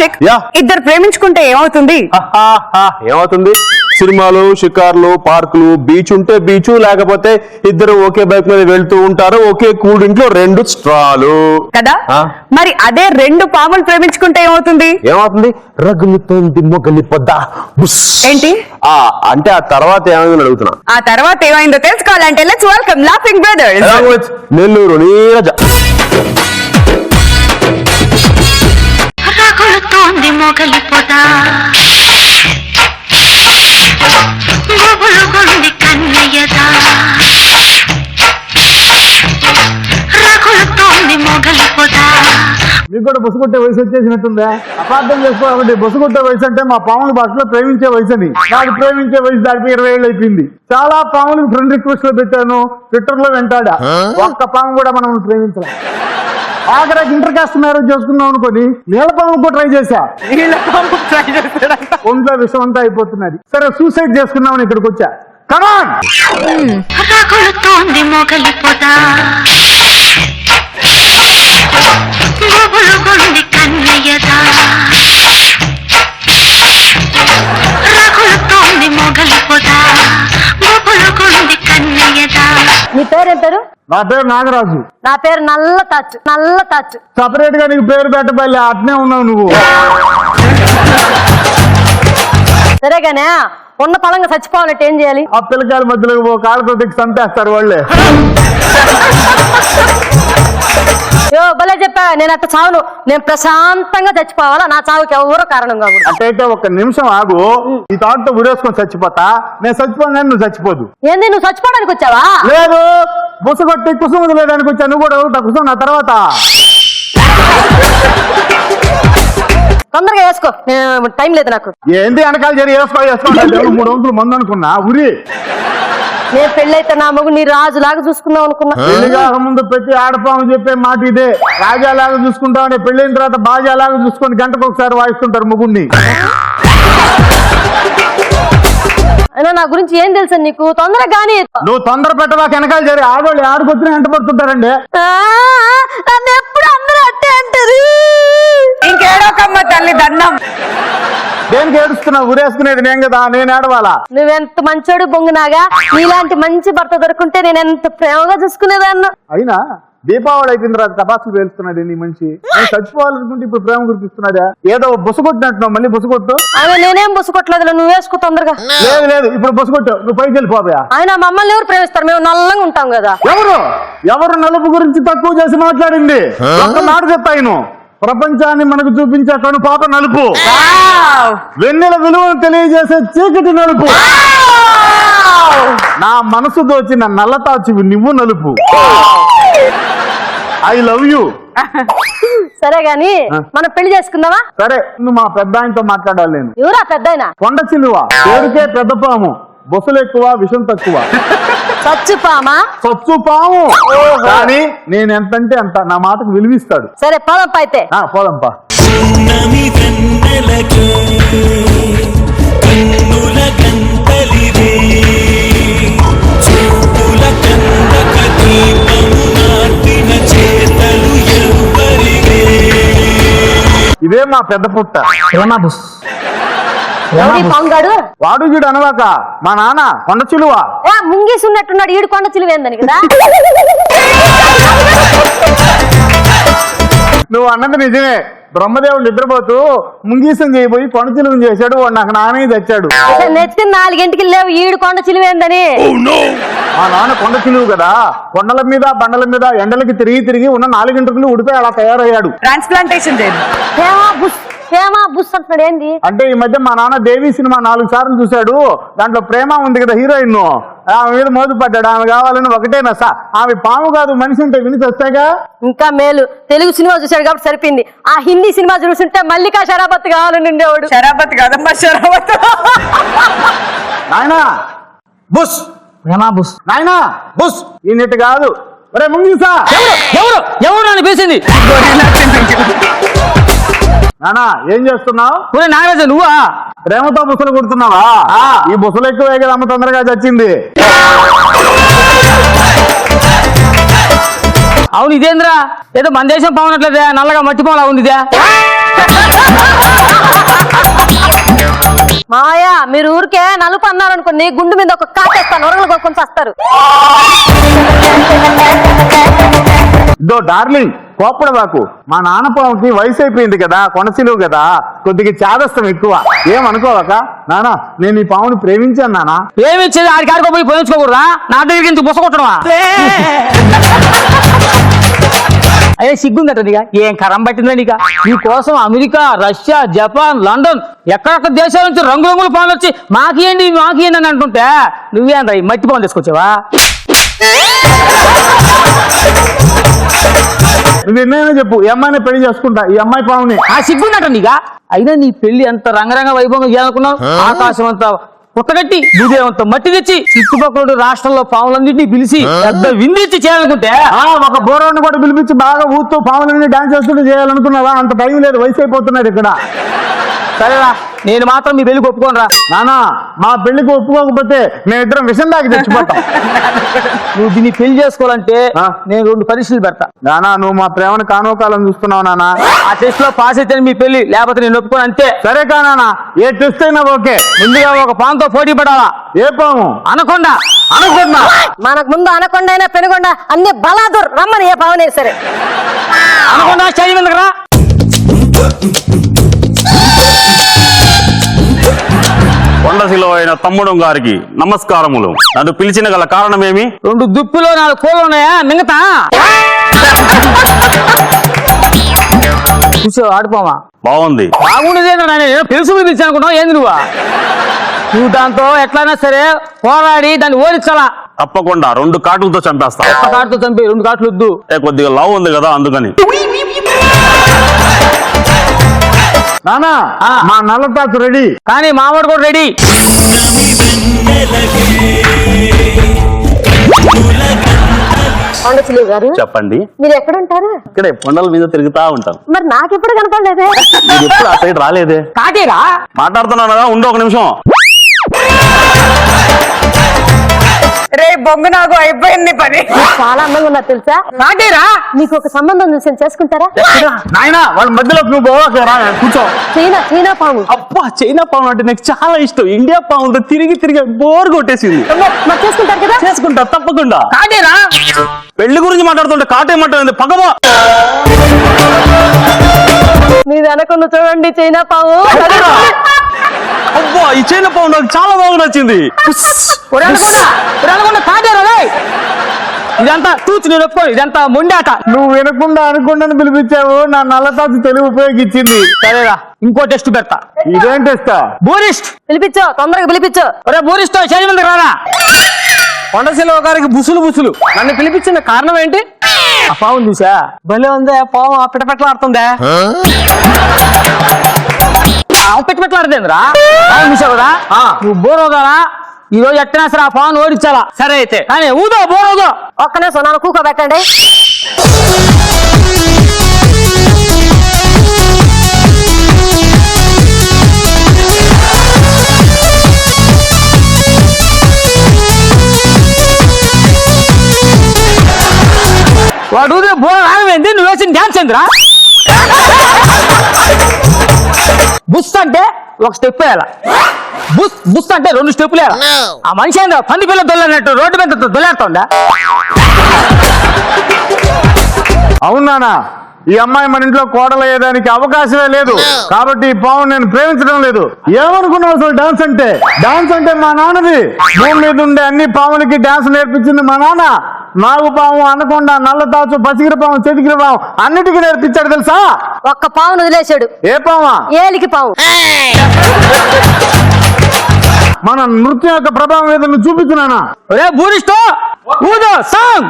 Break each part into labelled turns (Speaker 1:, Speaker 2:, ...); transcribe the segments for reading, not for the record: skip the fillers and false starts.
Speaker 1: కార్తిక్, ఇద్దరు ప్రేమించుకుంటే ఏమవుతుంది?
Speaker 2: ఏమవుతుంది? సినిమాలు, షికార్లు, పార్కులు, బీచ్ ఉంటే బీచ్, లేకపోతే ఇద్దరు ఒకే బైక్ మీద వెళ్తూ ఉంటారు, ఒకే కూడింట్లో 2 స్ట్రాలు
Speaker 1: కదా. మరి అదే 2 పాములు ప్రేమించుకుంటే ఏమవుతుంది?
Speaker 2: ఏమవుతుంది? రగులుతోంది మొగలి పొద్ద.
Speaker 1: ఏంటి
Speaker 2: అంటే ఆ తర్వాత ఏమైందని అడుగుతున్నా.
Speaker 1: ఆ తర్వాత ఏమైందో తెలుసుకోవాలంటే let's welcome laughing brothers.
Speaker 2: Nellore Neeraja.
Speaker 3: రగులుతోంది మొగలి పొద, గుబులుగుంది కన్నయ్యదా, రగులుతోంది మొగలి పొద.
Speaker 4: మీకు కూడా బొసు కొట్టే వయసు వచ్చేసినట్టుందా? అపార్థం చేసుకోవాలంటే బొసు కొట్టే వయసు అంటే మా పాముల భాషలో ప్రేమించే వయసు అని. నాకు ప్రేమించే వయసు దాటిపై 20 ఏళ్ళు అయిపోయింది. చాలా పాములకు ఫ్రెండ్ రిక్వెస్ట్ లో పెట్టాను, ట్విట్టర్ లో వెంటాడా. ఒక్క పాము కూడా మనం ప్రేమించాలి. ఆఖరికి ఇంటర్ కాస్ట్ మ్యారేజ్ చేసుకున్నాం అనుకోని నీళ్ళ పాము కూడా ట్రై చేశా. ఒంట్లో విషం అంతా అయిపోతున్నది. సరే సూసైడ్ చేసుకున్నామని ఇక్కడికి వచ్చా. కమాన్.
Speaker 3: రగులుతోంది మొగలి పొద, గుబులుగుంది కన్నయ్యదా, రగులుతోంది మొగలి పొద, గుబులుగుంది కన్నయ్యదా.
Speaker 5: నీ పేరేం పేరు?
Speaker 4: నా పేరు నాగరాజు.
Speaker 5: నా పేరు నల్ల తాచు.
Speaker 4: సపరేట్ గా నీకు పేరు పెట్టబోయే అట్నే ఉన్నావు నువ్వు.
Speaker 5: సరేగానే ఉన్న పళంగా చచ్చిపోవాలంటే ఏం చేయాలి?
Speaker 4: ఆ పిల్లకాయల మధ్యలో కాళ్ళతో దిక్కు చంపేస్తారు వాళ్ళే.
Speaker 5: భలే చెప్పా. నేను అట్ట చావును, నేను ప్రశాంతంగా చచ్చిపోవాలా. నా చావుకి ఎవరో కారణం కాకూడదు.
Speaker 4: అంటే 1 నిమిషం ఆగు. ఈ తాడుతో ఉరేసుకొని చచ్చిపోతా. నేను చచ్చిపోను, నువ్వు చచ్చిపోదు.
Speaker 5: ఏంది, నువ్వు చచ్చిపోవడానికి వచ్చావా?
Speaker 4: లేదు, బుసగొట్టి కుసుమ వదిలేయడానికి వచ్చా. నువ్వు కూడా ఉంటా కుసుమ నా తర్వాత.
Speaker 5: తొందరగా వేసుకో, టైం లేదు నాకు.
Speaker 4: ఏంది వెనకాల జరిగి వేసుకో 3 వంతులు మంది అనుకున్నా. ఉరి
Speaker 5: నేను పెళ్ళైతే నా మగు నీ రాజులాగా చూసుకున్నావు అనుకున్నా.
Speaker 4: పెళ్లి కాక ముందు ప్రతి ఆడపాము చెప్పే మాట ఇదే. రాజాలాగా చూసుకుంటామని పెళ్ళైన తర్వాత బాజాలాగా చూసుకొని గంటకు ఒకసారి వాయిస్తుంటారు ముగ్గురిని.
Speaker 5: అయినా నా గురించి ఏం తెలుసా నీకు? తొందరగా కానీ.
Speaker 4: నువ్వు తొందర పెట్టవాక వెనకాల జరిగి ఆడవాళ్ళు ఆడుకొచ్చిన వెంట పడుతుంటారండి.
Speaker 5: ఎప్పుడు అందరూ అట్టే అంటారు.
Speaker 1: ఇంకేడోకమ్మ తల్లి దండం.
Speaker 4: దేనికి ఏడుస్తున్నావు? ఉరేసుకునేది నేను కదా, నేను ఏడవాలా?
Speaker 5: నువ్వెంత మంచోడు బొంగునాగా. నీలాంటి మంచి భర్త దొరుకుంటే నేను ఎంత ప్రేమగా చూసుకునేదాన్ని.
Speaker 4: అయినా దీపావళి అయిపోయిన తర్వాత టపాసులు పేలుస్తున్నాడు నీ మనిషి. నేను చచ్చిపోవాలనుకుంటే ఇప్పుడు ప్రేమ గురిపిస్తున్నాడా? ఏదో బుసగొట్టినట్టున్నావు, మళ్ళీ బుసగొట్టు.
Speaker 5: ఆయన నేనేం బుసగొట్టలేదు, నువ్వు వేసుకో తొందరగా.
Speaker 4: లేదు ఇప్పుడు బుసగొట్టు, నువ్వు పైకి వెళ్ళిపోయా.
Speaker 5: ఆయన మమ్మల్ని ఎవరు ప్రేమిస్తారు? మేము నల్లంగా ఉంటాం కదా.
Speaker 4: ఎవరు నలుపు గురించి తక్కువ చేసి మాట్లాడింది? ఒక్క మాట చెప్తాను, ప్రపంచాన్ని మనకు చూపించే కను పాప నలుపు, వెన్నెల విలువను తెలియజేసే చీకటి నలుపు, నా మనసు దోచిన నల్లతాచివి నువ్వు నలుపు. I love you.
Speaker 5: సరే గాని మనం పెళ్లి చేసుకుందామా?
Speaker 4: సరే, నువ్వు మా పెద్ద ఆయనతో మాట్లాడాలి. నేను
Speaker 5: ఎవరా పెద్ద ఆయన?
Speaker 4: కొండ చిలువ, పేరుకే పెద్ద పాము, బొసలు ఎక్కువ, విషం తక్కువ. సచ్చు పాము. కానీ నేను ఎంతంటే అంత, నా మాటకు విలువిస్తాడు.
Speaker 5: సరే పోదంపా అయితే.
Speaker 4: పోదంపా. ఇదే మా పెద్ద పుట్ట. వాడు వీడు అనవాక మా నాన్న కొండ చిలువ.
Speaker 5: ముంగీసి ఉన్నట్టున్నాడు, ఈడు కొండ చిలువ ఏందని కదా.
Speaker 4: నువ్వు అన్నది నిజమే. బ్రహ్మదేవుడు నిద్రపోతూ ముంగీసం చేయబోయి కొండ చిలువని చేశాడు. వాడు నాకు నానే తెచ్చాడు.
Speaker 5: నెత్తిన 4 గంటకి లేవు, ఈడు కొండ చిలువేందని.
Speaker 4: మా నాన్న కొండ చిలువు కదా, కొండల మీద బండల మీద ఎండలకి తిరిగి ఉన్న 4 గంటలు ఉడిపోయి అలా తయారయ్యాడు.
Speaker 1: ట్రాన్స్ప్లాంటేషన్
Speaker 5: అంటున్నాడు. ఏంది
Speaker 4: అంటే ఈ మధ్య మా నాన్న దేవి సినిమా 4 సార్లు చూశాడు. దాంట్లో ప్రేమ ఉంది కదా హీరోయిన్, ఆమె మీద మోదు పడ్డాడు. ఆమె కావాలని ఒకటే నస. ఆమె పాము కాదు, మనిషి ఉంటే విని తెస్తాగా.
Speaker 5: ఇంకా మేలు తెలుగు సినిమా చూశాడు కాబట్టి సరిపోయింది. ఆ హిందీ సినిమా చూస్తుంటే మల్లికా షరాబత్ కావాలని ఉండేవాడు.
Speaker 1: షరాబత్ కాదమ్మా, షరాబత్.
Speaker 4: నాయనా బుస్, నాయనా బుస్. ఈ నెట్ కాదు. ఒరే ముంగీసా,
Speaker 6: ఎవరు నన్ను పిలిచింది?
Speaker 4: నానా ఏం చేస్తున్నావు?
Speaker 6: నాగరాజు నువ్వా?
Speaker 4: ప్రేమతో బుసలు కుడుతున్నావా? ఈ బుసలు ఎక్కువే కదా అమ్మ తొందరగా చచ్చింది.
Speaker 6: అవును ఇదేంద్రా, ఏదో మన దేశం పావునట్లేదే, నల్లగా మట్టి పావులా ఉంది.
Speaker 5: మాయా మీరు ఊరికే నలుపు అన్నారనుకోండి గుండు మీద ఒక కాటేస్తాను ఒరగలు కొనుక్కొని వస్తారు.
Speaker 4: దో డార్లింగ్ కోప్పడబాకు. మా నాన్న పాముకి వయసు అయిపోయింది కదా, కొనసిలువు కదా, కొద్దిగా చాదస్తం ఎక్కువ. ఏమనుకోవాక నానా, నేను ఈ పాముని ప్రేమించాను నానా.
Speaker 6: ఏమిచ్చేది ఆడికి ఆడుకో పోయి పోయించుకోకూడదా? నా దగ్గరికి ఎందుకు బుసకొట్టడమా? అయ్యే సిగ్గుందట నీక, ఏం కరం పట్టిందా నీక? నీ కోసం అమెరికా, రష్యా, జపాన్, లండన్ ఎక్కడెక్కడ దేశాల నుంచి రంగురంగుల పాములు వచ్చి మాకేంటి మాకేంటి అని అంటుంటే నువ్వేం రా మట్టి పాములు తీసుకొచ్చావా?
Speaker 4: నేనే చెప్పు, ఈ అమ్మాయిని పెళ్లి చేసుకుంటా, ఈ అమ్మాయి పాముని.
Speaker 6: ఆ సిగ్గుందట నీక. అయినా నీ పెళ్లి ఎంత రంగరంగ వైభవంగా చేయాలనుకున్నావు? ఆకాశం అంతా పుట్టగట్టి భూదేవంతో మట్టి తెచ్చి చుట్టుపక్కల రాష్ట్రంలో పాములన్నింటినీ పిలిచి పెద్ద విందిచ్చి చేయాలనుకుంటే
Speaker 4: ఒక బోరవాడిని కూడా పిలిపించి బాగా ఊస్తూ పాములన్నీ డాన్స్ చేస్తుంటే చేయాలనుకున్నావా? అంత టైం లేదు, వయసు అయిపోతున్నది ఇక్కడ.
Speaker 6: సరేరా, నేను మాత్రం మీ పెళ్లికి ఒప్పుకోను రా.
Speaker 4: నానా, మా పెళ్లికి ఒప్పుకోకపోతే మేమిద్దరం విషం దాకి తెచ్చిపోతాం.
Speaker 6: నువ్వు దీన్ని పెళ్లి చేసుకోవాలంటే నేను 2 పరీక్షలు పెడతా.
Speaker 4: నానా, నువ్వు మా ప్రేమను కానోకాలం చూస్తున్నావు నానా.
Speaker 6: ఆ టెస్ట్ లో పాస్ అయితే మీ పెళ్లి, లేకపోతే నేను ఒప్పుకోను అంతే.
Speaker 4: సరే కానా, ఏ టెస్ట్ అయినా ఓకే.
Speaker 6: ముందుగా ఒక పాముతో పోటీ పడాలా.
Speaker 4: ఏ పాము?
Speaker 6: అనకొండ.
Speaker 4: అనుకున్నా
Speaker 5: మనకు ముందు అనకొండ అయినా పెనుగొండ అన్ని బలాదూర్ రమ్మని ఏ పావునే సరే.
Speaker 6: అనకొండ చేయి ఎందుకురా?
Speaker 2: కొండశిలో అయిన తమ్ముడు గారికి నమస్కారములు. నన్ను పిలిచిన గల కారణమేమి?
Speaker 6: 2 దుప్పులో 4 కోళ్ళు ఉన్నాయా మిగతా? చూసావు ఆడిపోమా?
Speaker 2: బాగుంది.
Speaker 6: బాగుండేదేంద్ర, నేను పెరుసు పిలిచి అనుకున్నావు ఏంది నువ్వు దాంతో ఎట్లయినా సరే పోరాడి దాన్ని ఓడించాలా.
Speaker 2: తప్పకుండా 2 కాటులతో చంపేస్తా.
Speaker 6: ఒక్క కాటుతో చంపి 2 కాట్లు వద్దు.
Speaker 2: కొద్దిగా లావు ఉంది కదా అందుకని.
Speaker 4: నానా, మా నల్లతాచు రెడీ.
Speaker 6: కానీ మామిడి కూడా రెడీ.
Speaker 5: కొండచిలి గారు
Speaker 2: చెప్పండి.
Speaker 5: మీరు ఎక్కడ ఉంటారు?
Speaker 2: ఇక్కడే కొండల మీద తిరుగుతా ఉంటాం.
Speaker 5: మరి నాకెప్పుడు కనపడలేదే?
Speaker 2: మీరు ఎప్పుడు ఆ సైడ్ రాలేదే?
Speaker 6: కాటేరా
Speaker 2: మాట్లాడుతున్నాను కదా, ఉండు 1 నిమిషం.
Speaker 1: రే బొంగు నాకు అయిపోయింది పని.
Speaker 5: చాలా అందంగా ఉన్నారు తెలుసా?
Speaker 6: కాటేరా
Speaker 5: మీకు ఒక సంబంధం చూసి చేసుకుంటారా?
Speaker 4: నాయనా, వాళ్ళ మధ్యలో నువ్వు పోవాక రా, కూర్చో.
Speaker 5: చైనా పాము.
Speaker 2: అబ్బా, చైనా పాము అంటే నాకు చాలా ఇష్టం. ఇండియా పాములతో తిరిగి తిరిగి బోర్ కొట్టేసింది.
Speaker 5: మరి చేసుకుంటారు కదా?
Speaker 2: చేసుకుంటా తప్పకుండా.
Speaker 6: కాటేరా
Speaker 2: పెళ్లి గురించి మాట్లాడుతుంటే కాటేమంటుంది పగమా.
Speaker 5: మీ వెనకొండ చూడండి చైనా పాము.
Speaker 2: అబ్బా, ఈ చైనా పాము నాకు చాలా బాగా నచ్చింది.
Speaker 6: కాటేరా ఇదంతా తూచి నేను ఒప్పుకో, ఇదంతా మొండాట.
Speaker 4: నువ్వు వినకుండా అనుకుండా పిలిపించావు, నా నల్లతాచు తెలివి ఉపయోగించింది.
Speaker 6: సరేరా, ఇంకో టెస్ట్ పెడతా.
Speaker 4: ఇదేం టెస్టా?
Speaker 6: బూరిస్ట్
Speaker 5: పిలిపించో, తొందరగా పిలిపించో.
Speaker 6: ఒరే బూరిస్ట్ చేయి ముందుకు రారా. కొండశిలో గారికి బుసులు బుసులు. నన్ను పిలిపించిన కారణం ఏంటి? ఆ పాము చూసా భలే ఉందే, పాము పిట్టపెట్టలాడుతుందే. పిట్టపెట్టలాడుతుందిరా పాము చూసావు కదా. నువ్వు బోర్ అవుతారా? ఈ రోజు ఎట్టనా సరే ఆ పావును ఓడించాలా. సరే అయితే కానీ ఊదో బోర్ అవుదో.
Speaker 5: ఒక్కనే సొనాను కూకోబెట్టండి.
Speaker 6: వాడు బోర్ రాగమైంది, నువ్వు వేసిన డ్యాన్స్ ఏందిరా? బుస్ అంటే ఒక స్టెప్ వేయాల, బుస్ అంటే 2 స్టెప్పులు వేయాల. ఆ మనిషి ఏందో పంది పిల్ల దొల్లనట్టు రోడ్డు మీద దొల్లాడుతుందా?
Speaker 4: అవునానా, ఈ అమ్మాయి మన ఇంట్లో కోడలయ్యేదానికి అవకాశమే లేదు. కాబట్టి ఈ పాము నేను ప్రేమించడం లేదు. ఏమనుకున్నావు అసలు డాన్స్ అంటే? డాన్స్ అంటే మా నాన్నది. భూమి మీద ఉండే అన్ని పాములకి డాన్స్ నేర్పించింది మా నాన్న. నాగు పాము, అనకొండ, నల్లతాచు, పసిగిరి పాము, చెతికిరి పాము అన్నిటికీ నేర్పించాడు తెలుసా?
Speaker 5: ఒక్క పావును వదిలేశాడు.
Speaker 4: ఏ పామా?
Speaker 5: ఏలికి పాము.
Speaker 4: మన నృత్యం యొక్క ప్రభావం ఏదైనా చూపించున్నానా?
Speaker 6: ఒరే బూరిస్టో ఊదో సాంగ్.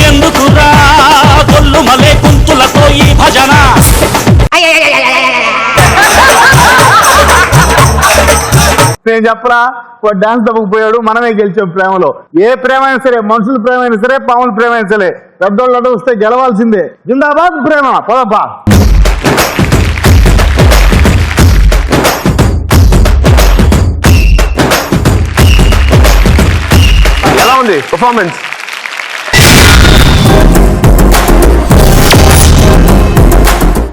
Speaker 7: ఎందుకురా గొల్లు మలే కుంతులతో ఈ భజన?
Speaker 4: నేను చెప్పరా, వాడు డాన్స్ తప్పకపోయాడు, మనమే గెలిచాం ప్రేమలో. ఏ ప్రేమ అయినా సరే, మనుషుల ప్రేమ అయినా సరే, పాముల ప్రేమ అయినా సరే, పెద్దోళ్ళు వస్తే గెలవాల్సిందే. జిందాబాద్ ప్రేమ. పదబ్బా.
Speaker 2: ఉంది పర్ఫార్మెన్స్?